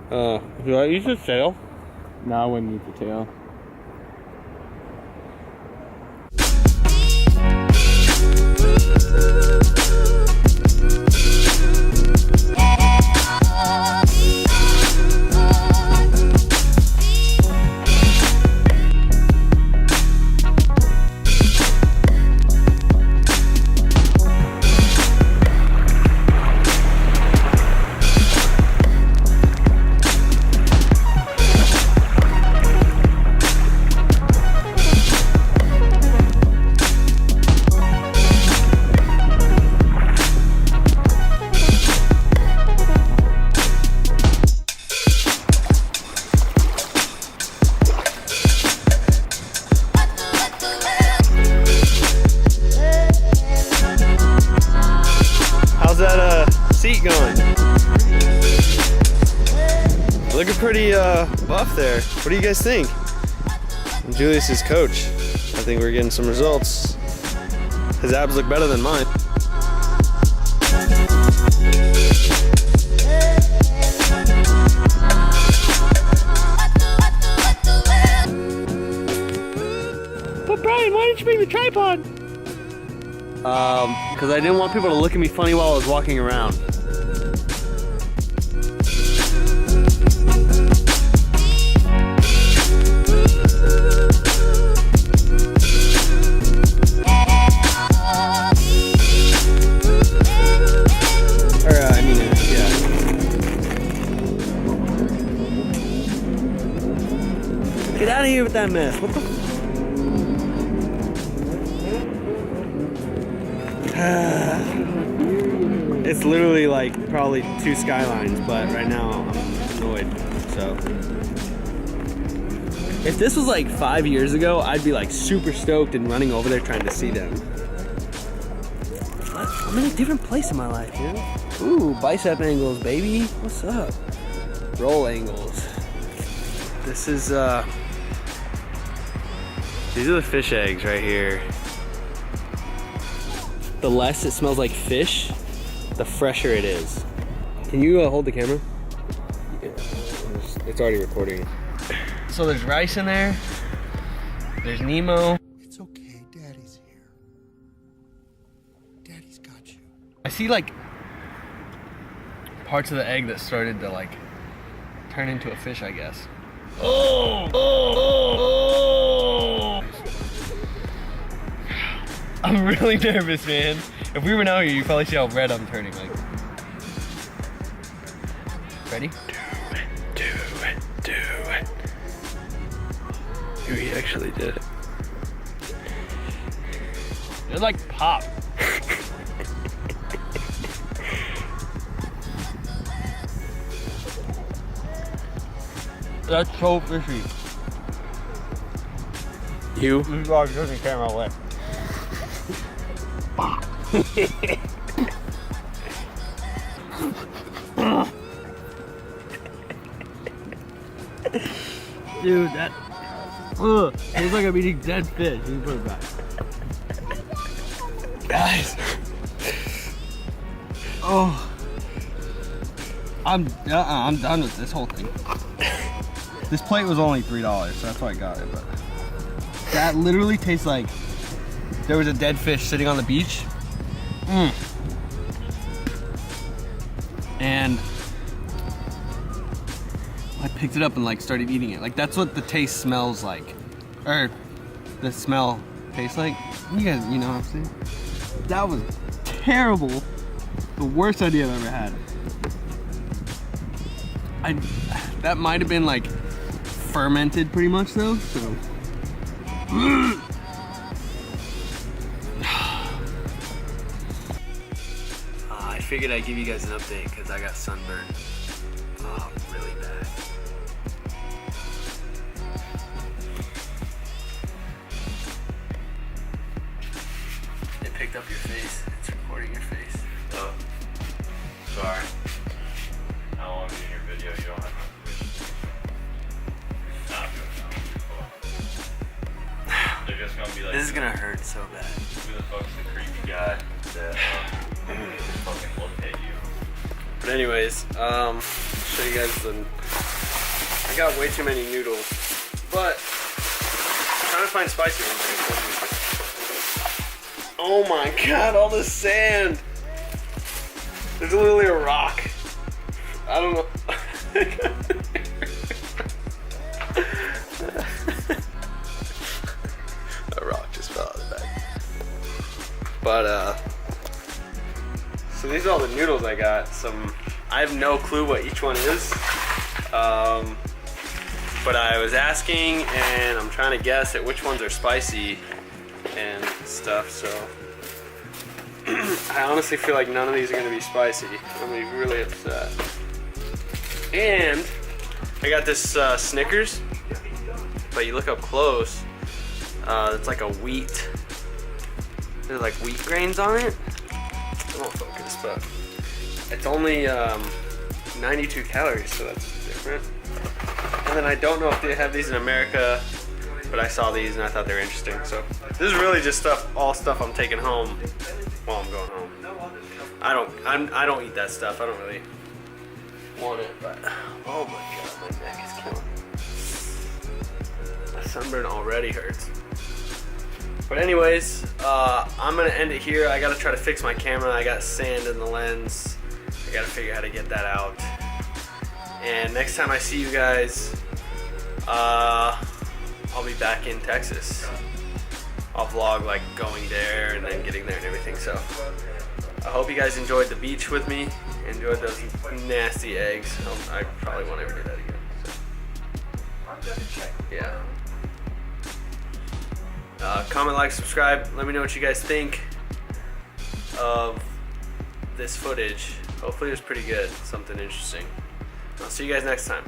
Do I use the tail? No, I wouldn't use the tail. Seat going? Looking pretty buff there. What do you guys think? I'm Julius's coach. I think we're getting some results. His abs look better than mine. But Brian, why didn't you bring the tripod? Because I didn't want people to look at me funny while I was walking around. Get out of here with that mess. What the? It's literally like probably 2 skylines, but right now I'm annoyed. So if this was like 5 years ago, I'd be like super stoked and running over there trying to see them. But I'm in a different place in my life, you know? Ooh, bicep angles, baby. What's up? Roll angles. This is these are the fish eggs right here. The less it smells like fish, the fresher it is. Can you hold the camera? Yeah, it's already recording. So there's rice in there. There's Nemo. It's okay, Daddy's here. Daddy's got you. I see like parts of the egg that started to like turn into a fish, I guess. Oh! I'm really nervous, man. If we were out here, you'd probably see how red I'm turning. Like, ready? Do it. We actually did it. It like pop. That's so fishy. You? You guys turn the camera away. Dude, that feels like I'm eating dead fish. You can put it back. Guys. Oh. I'm done with this whole thing. This plate was only $3, so that's why I got it, but that literally tastes like there was a dead fish sitting on the beach. And I picked it up and like started eating it. Like that's what the taste smells like. Or the smell tastes like. You guys, you know what I'm saying? That was terrible. The worst idea I've ever had. That might have been like fermented pretty much though, so. I figured I'd give you guys an update because I got sunburned. Oh, really bad. It picked up your face. It's recording your face. Oh, sorry. I don't want to be in your video. You don't have my permission. Not doing that. They're just gonna be like, This is gonna hurt so bad. who the fuck's the creepy guy that just fucking looked at you? But anyways, show you guys the. I got way too many noodles, but I'm trying to find spicy ones. Oh my god, all this sand! There's literally a rock. I don't know. A rock just fell out of the bag. But so these are all the noodles I got. I have no clue what each one is. But I was asking and I'm trying to guess at which ones are spicy and stuff, so I honestly feel like none of these are gonna be spicy. I'm gonna be really upset. And I got this Snickers, but you look up close, it's like a wheat. There's like wheat grains on it. It won't focus, but it's only 92 calories, so that's different. And then I don't know if they have these in America, but I saw these and I thought they were interesting. So this is really just all stuff I'm taking home while I'm going home. I don't eat that stuff. I don't really want it, but oh my god, my neck is killing me. My sunburn already hurts. But anyways, I'm gonna end it here. I gotta try to fix my camera. I got sand in the lens. I gotta figure out how to get that out. And next time I see you guys, I'll be back in Texas. I'll vlog like going there and then getting there and everything. So I hope you guys enjoyed the beach with me. Enjoyed those nasty eggs. I probably won't ever do that again. So. Yeah. Comment, like, subscribe. Let me know what you guys think of this footage. Hopefully it was pretty good. Something interesting. I'll see you guys next time.